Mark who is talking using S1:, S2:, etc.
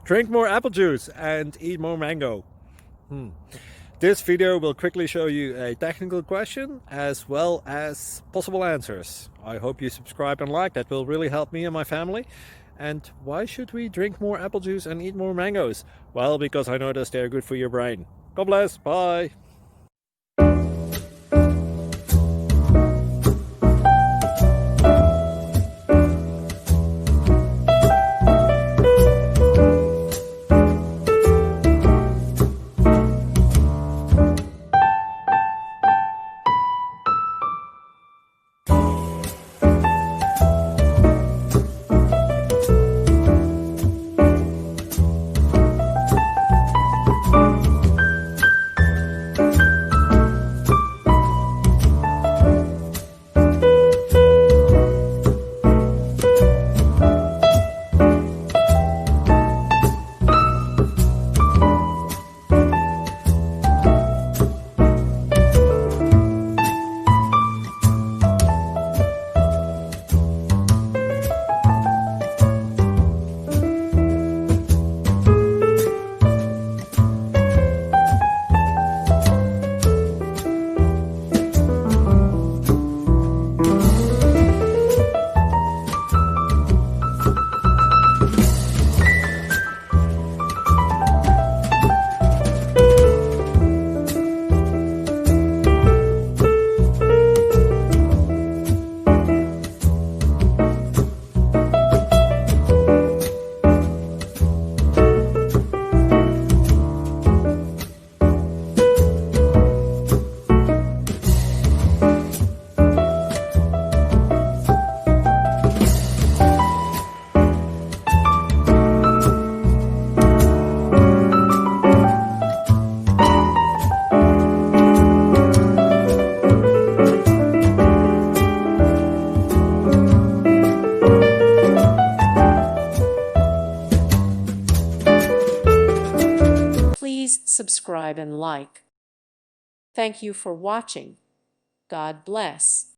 S1: Drink more apple juice and eat more mango. This video will quickly show you a technical question as well as possible answers. I hope you subscribe and like, that will really help me and my family. And why should we drink more apple juice and eat more mangoes? Well, because I noticed they're good for your brain. God bless, bye!
S2: Please subscribe and like. Thank you for watching. God bless.